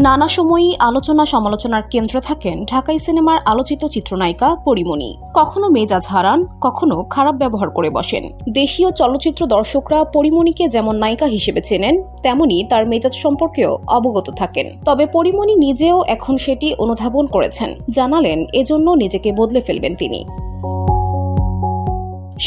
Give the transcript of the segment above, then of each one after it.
নানা সময়ই আলোচনা সমালোচনার কেন্দ্রে থাকেন ঢাকাই সিনেমার আলোচিত চিত্রনায়িকা পরীমনি। কখনো মেজাজ হারান, কখনো খারাপ ব্যবহার করে বসেন। দেশীয় চলচ্চিত্র দর্শকরা পরীমনিকে যেমন নায়িকা হিসেবে চেনেন, তেমনি তার মেজাজ সম্পর্কেও অবগত থাকেন। তবে পরীমনি নিজেও এখন সেটি অনুধাবন করেছেন, জানালেন এজন্য নিজেকে বদলে ফেলবেন তিনি।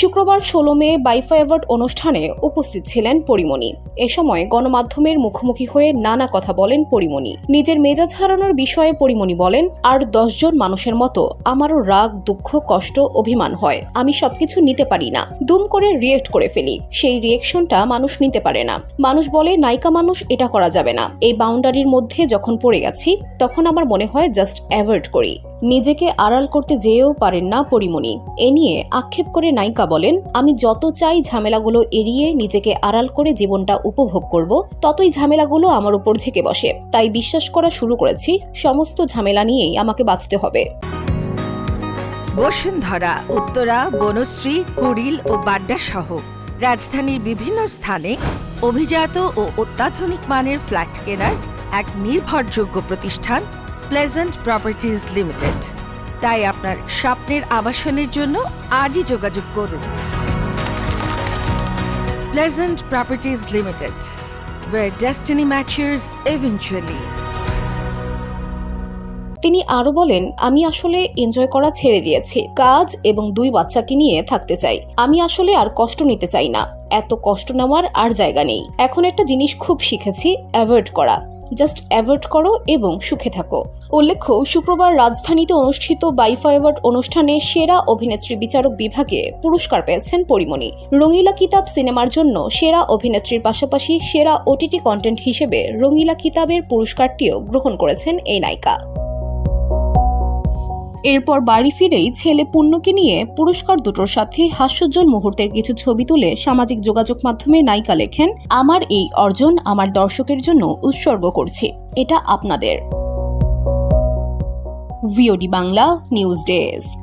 শুক্রবার ১৬ মে বাইফা অ্যাওয়ার্ড অনুষ্ঠানে উপস্থিত ছিলেন পরীমনি। এ সময় গণমাধ্যমের মুখোমুখি হয়ে নানা কথা বলেন পরীমনি। নিজের মেজাজ হারানোর বিষয়ে পরীমনি বলেন, আর ১০ জন মানুষের মতো আমারও রাগ, দুঃখ, কষ্ট, অভিমান হয়। আমি সবকিছু নিতে পারি না, দুম করে রিয়েক্ট করে ফেলি। সেই রিয়েকশনটা মানুষ নিতে পারে না। মানুষ বলে নায়িকা মানুষ, এটা করা যাবে না। এই বাউন্ডারির মধ্যে যখন পড়ে গেছি, তখন আমার মনে হয় জাস্ট অ্যাভয়েড করি। নিজেকে আড়াল করতে যেয়েও পারেন না পরীমনি। এ নিয়ে আক্ষেপ করে নায়িকা বলেন, আমি যত চাই ঝামেলাগুলো এড়িয়ে নিজেকে আড়াল করে জীবনটা উপভোগ করব, ততই ঝামেলাগুলো আমার উপর ঝেঁকে বসে। তাই বিশ্বাস করা শুরু করেছি সমস্ত ঝামেলা নিয়েই আমাকে বাঁচতে হবে। বসুন্ধরা, উত্তরা, বনশ্রী, কুড়িল ও বাড্ডা সহ রাজধানীর বিভিন্ন স্থানে অভিজাত ও অত্যাধুনিক মানের ফ্ল্যাট কেনার এক নির্ভরযোগ্য প্রতিষ্ঠান প্লেজেন্ট প্রপার্টিজ লিমিটেড। তাই আপনার স্বপ্নের আবাসনের জন্য আজই যোগাযোগ করুন। Pleasant properties limited, where destiny matures eventually. তিনি আরো বলেন, আমি আসলে এনজয় করা ছেড়ে দিয়েছি। কাজ এবং 2 বাচ্চাকে নিয়ে থাকতে চাই। আমি আসলে আর কষ্ট নিতে চাই না। এত কষ্ট নেওয়ার আর জায়গা নেই। এখন একটা জিনিস খুব শিখেছি, অ্যাভয়েড করা। জাস্ট অ্যাভয়েড করো এবং সুখে থাকো। উল্লেখ্য, শুক্রবার রাজধানীতে অনুষ্ঠিত বাইফা অ্যাওয়ার্ড অনুষ্ঠানে সেরা অভিনেত্রী বিচারক বিভাগে পুরস্কার পেয়েছেন পরীমনি। রঙিলা কিতাব সিনেমার জন্য সেরা অভিনেত্রীর পাশাপাশি সেরা ওটিটি কন্টেন্ট হিসেবে রঙিলা কিতাবের পুরস্কারটিও গ্রহণ করেছেন এই নায়িকা। এরপর বাড়ি ফিরেই ছেলে পুণ্যকে নিয়ে পুরস্কার দুটোর সাথে হাস্যোজ্জ্বল মুহূর্তের কিছু ছবি তুলে সামাজিক যোগাযোগ মাধ্যমে নায়িকা লেখেন, আমার এই অর্জন আমার দর্শকের জন্য উৎসর্গ করছি। এটা আপনাদের। VOD Bangla news desk.